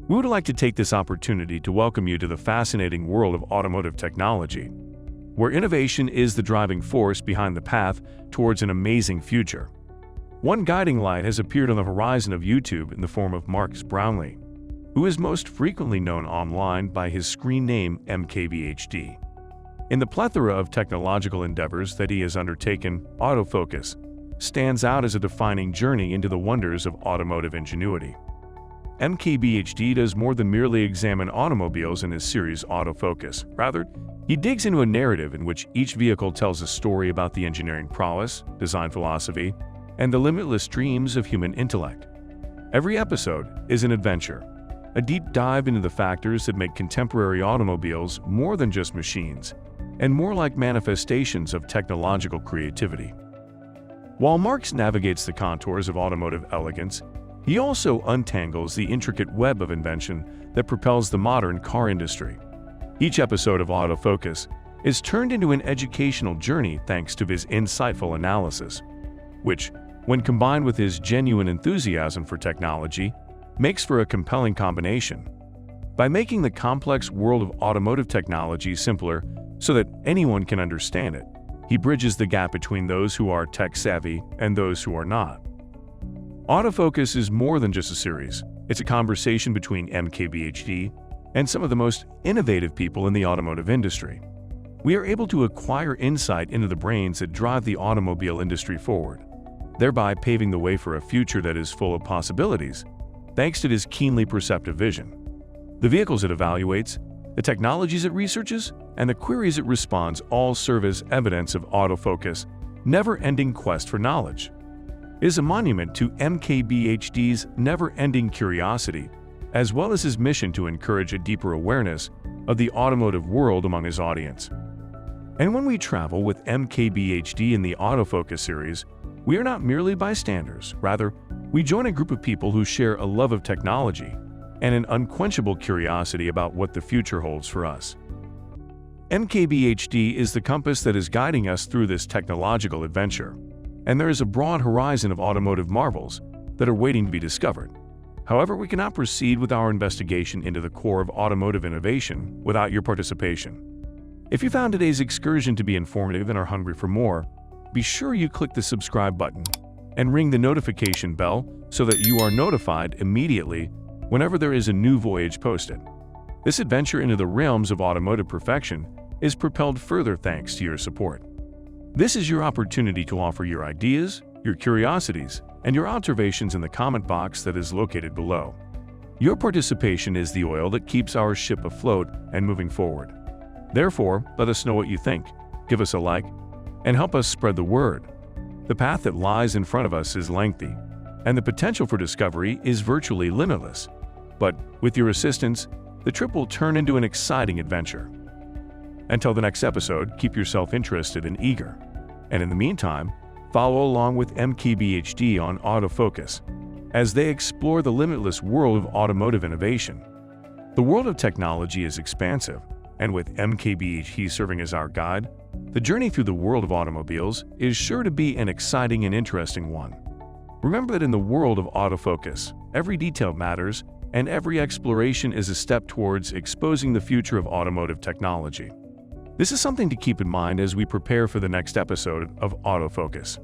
We would like to take this opportunity to welcome you to the fascinating world of automotive technology, where innovation is the driving force behind the path towards an amazing future. One guiding light has appeared on the horizon of YouTube in the form of Marques Brownlee, who is most frequently known online by his screen name MKBHD. In the plethora of technological endeavors that he has undertaken, autofocus stands out as a defining journey into the wonders of automotive ingenuity. MKBHD does more than merely examine automobiles in his series Autofocus. Rather, he digs into a narrative in which each vehicle tells a story about the engineering prowess, design philosophy, and the limitless dreams of human intellect. Every episode is an adventure, a deep dive into the factors that make contemporary automobiles more than just machines, and more like manifestations of technological creativity. While Marques navigates the contours of automotive elegance, he also untangles the intricate web of invention that propels the modern car industry. Each episode of Autofocus is turned into an educational journey thanks to his insightful analysis, which, when combined with his genuine enthusiasm for technology, makes for a compelling combination. By making the complex world of automotive technology simpler so that anyone can understand it, he bridges the gap between those who are tech-savvy and those who are not. Autofocus is more than just a series. It's a conversation between MKBHD and some of the most innovative people in the automotive industry. We are able to acquire insight into the brains that drive the automobile industry forward, thereby paving the way for a future that is full of possibilities, thanks to his keenly perceptive vision. The vehicles it evaluates, the technologies it researches, and the queries it responds all serve as evidence of autofocus' never-ending quest for knowledge. It is a monument to MKBHD's never-ending curiosity, as well as his mission to encourage a deeper awareness of the automotive world among his audience. And when we travel with MKBHD in the Autofocus series, we are not merely bystanders. Rather, we join a group of people who share a love of technology and an unquenchable curiosity about what the future holds for us. MKBHD is the compass that is guiding us through this technological adventure, and there is a broad horizon of automotive marvels that are waiting to be discovered. However, we cannot proceed with our investigation into the core of automotive innovation without your participation. If you found today's excursion to be informative and are hungry for more, be sure you click the subscribe button and ring the notification bell so that you are notified immediately whenever there is a new voyage posted. This adventure into the realms of automotive perfection is propelled further thanks to your support. This is your opportunity to offer your ideas, your curiosities, and your observations in the comment box that is located below. Your participation is the oil that keeps our ship afloat and moving forward. Therefore, let us know what you think, give us a like, and help us spread the word. The path that lies in front of us is lengthy, and the potential for discovery is virtually limitless. But with your assistance, the trip will turn into an exciting adventure. Until the next episode, keep yourself interested and eager. And in the meantime, follow along with MKBHD on Autofocus as they explore the limitless world of automotive innovation. The world of technology is expansive, and with MKBHD serving as our guide, the journey through the world of automobiles is sure to be an exciting and interesting one. Remember that in the world of autofocus, every detail matters, and every exploration is a step towards exposing the future of automotive technology. This is something to keep in mind as we prepare for the next episode of Autofocus.